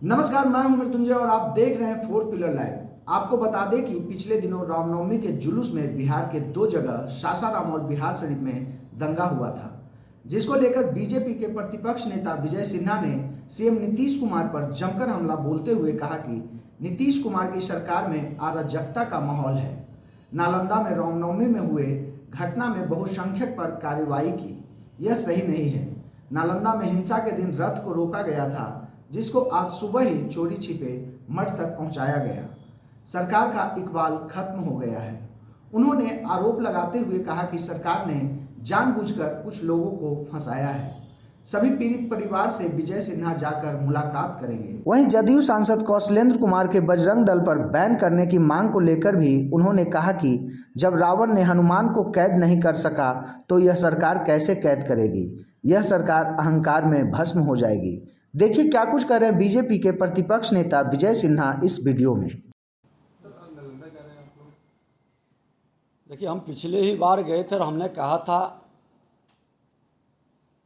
नमस्कार, मैं हूं मृत्युंजय और आप देख रहे हैं फोर पिलर लाइव। आपको बता दें कि पिछले दिनों रामनवमी के जुलूस में बिहार के दो जगह सासाराम और बिहार शरीफ में दंगा हुआ था, जिसको लेकर बीजेपी के प्रतिपक्ष नेता विजय सिन्हा ने सीएम नीतीश कुमार पर जमकर हमला बोलते हुए कहा कि नीतीश कुमार की सरकार में अराजकता का माहौल है। नालंदा में रामनवमी में हुए घटना में बहुसंख्यक पर कार्रवाई की, यह सही नहीं है। नालंदा में हिंसा के दिन रथ को रोका गया था, जिसको आज सुबह ही चोरी छिपे मठ तक पहुंचाया गया। सरकार का इकबाल खत्म हो गया है। उन्होंने आरोप लगाते हुए कहा कि सरकार ने जानबूझकर कुछ लोगों को फंसाया है। सभी पीड़ित परिवार से विजय सिन्हा जाकर मुलाकात करेंगे। वहीं जदयू सांसद कौशलेंद्र कुमार के बजरंग दल पर बैन करने की मांग को लेकर भी उन्होंने कहा कि जब रावण ने हनुमान को कैद नहीं कर सका तो यह सरकार कैसे कैद करेगी। यह सरकार अहंकार में भस्म हो जाएगी। देखिए क्या कुछ कह रहे हैं बीजेपी के प्रतिपक्ष नेता विजय सिन्हा इस वीडियो में। देखिए, हम पिछले ही बार गए थे और हमने कहा था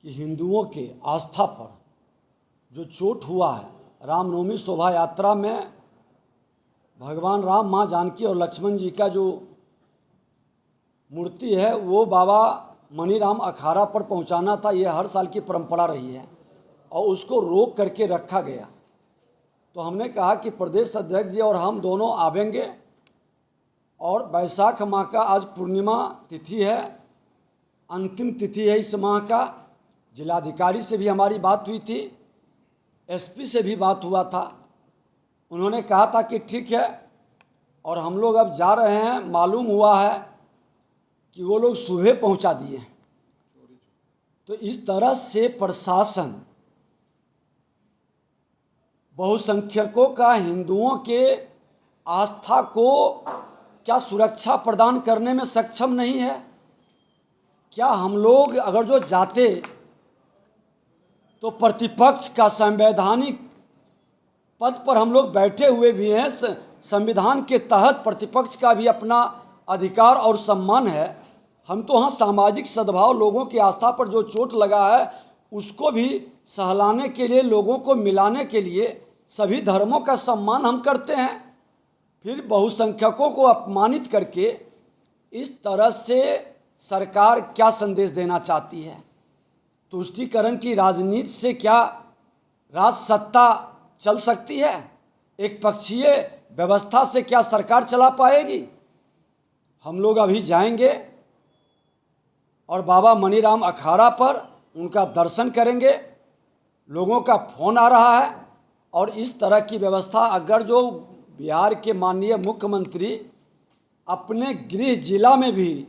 कि हिंदुओं के आस्था पर जो चोट हुआ है, रामनवमी शोभा यात्रा में भगवान राम, माँ जानकी और लक्ष्मण जी का जो मूर्ति है वो बाबा मनीराम अखाड़ा पर पहुंचाना था। ये हर साल की परंपरा रही है और उसको रोक करके रखा गया। तो हमने कहा कि प्रदेश अध्यक्ष जी और हम दोनों आवेंगे और वैशाख माह का आज पूर्णिमा तिथि है, अंतिम तिथि है इस माह का। जिलाधिकारी से भी हमारी बात हुई थी, एसपी से भी बात हुआ था। उन्होंने कहा था कि ठीक है, और हम लोग अब जा रहे हैं। मालूम हुआ है कि वो लोग सुबह पहुंचा दिए। तो इस तरह से प्रशासन बहुसंख्यकों का हिंदुओं के आस्था को क्या सुरक्षा प्रदान करने में सक्षम नहीं है। क्या हम लोग अगर जो जाते तो प्रतिपक्ष का संवैधानिक पद पर हम लोग बैठे हुए भी हैं, संविधान के तहत प्रतिपक्ष का भी अपना अधिकार और सम्मान है। हम तो हाँ सामाजिक सद्भाव, लोगों की आस्था पर जो चोट लगा है उसको भी सहलाने के लिए, लोगों को मिलाने के लिए सभी धर्मों का सम्मान हम करते हैं। फिर बहुसंख्यकों को अपमानित करके इस तरह से सरकार क्या संदेश देना चाहती है। तुष्टीकरण की राजनीति से क्या राज सत्ता चल सकती है? एक पक्षीय व्यवस्था से क्या सरकार चला पाएगी? हम लोग अभी जाएंगे और बाबा मनीराम अखाड़ा पर उनका दर्शन करेंगे। लोगों का फोन आ रहा है और इस तरह की व्यवस्था अगर जो बिहार के माननीय मुख्यमंत्री अपने गृह जिला में भी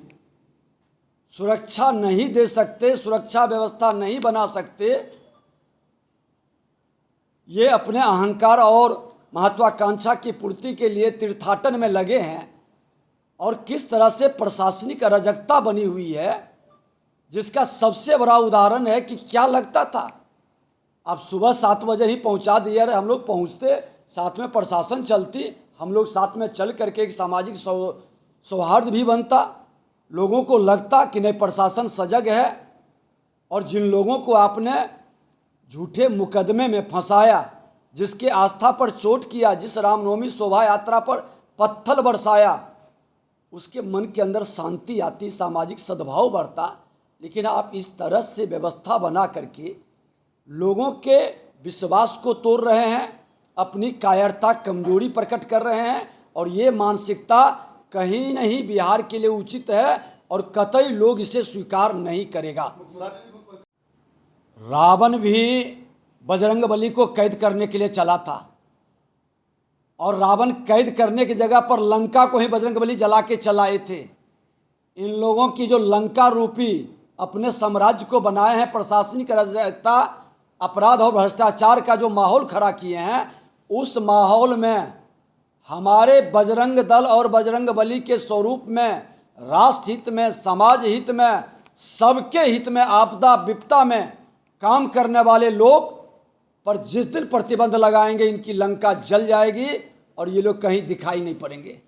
सुरक्षा नहीं दे सकते, सुरक्षा व्यवस्था नहीं बना सकते, ये अपने अहंकार और महत्वाकांक्षा की पूर्ति के लिए तीर्थाटन में लगे हैं। और किस तरह से प्रशासनिक अराजकता बनी हुई है, जिसका सबसे बड़ा उदाहरण है कि क्या लगता था अब सुबह 7 बजे ही पहुंचा दिया। रहे हम लोग पहुंचते, साथ में प्रशासन चलती, हम लोग साथ में चल करके एक सामाजिक सौहार्द भी बनता। लोगों को लगता कि नहीं, प्रशासन सजग है। और जिन लोगों को आपने झूठे मुकदमे में फंसाया, जिसके आस्था पर चोट किया, जिस रामनवमी शोभा यात्रा पर पत्थर बरसाया, उसके मन के अंदर शांति आती, सामाजिक सद्भाव बढ़ता। लेकिन आप इस तरह से व्यवस्था बना करके लोगों के विश्वास को तोड़ रहे हैं, अपनी कायरता, कमजोरी प्रकट कर रहे हैं। और ये मानसिकता कहीं नहीं बिहार के लिए उचित है और कतई लोग इसे स्वीकार नहीं करेगा। रावण भी बजरंगबली को कैद करने के लिए चला था और रावण कैद करने की जगह पर लंका को ही बजरंगबली जला के चलाए थे। इन लोगों की जो लंका रूपी अपने साम्राज्य को बनाए हैं, प्रशासनिक अराजकता, अपराध और भ्रष्टाचार का जो माहौल खड़ा किए हैं, उस माहौल में हमारे बजरंग दल और बजरंगबली के स्वरूप में, राष्ट्र हित में, समाज हित में, सबके हित में, आपदा विपदा में काम करने वाले लोग पर जिस दिन प्रतिबंध लगाएंगे, इनकी लंका जल जाएगी और ये लोग कहीं दिखाई नहीं पड़ेंगे।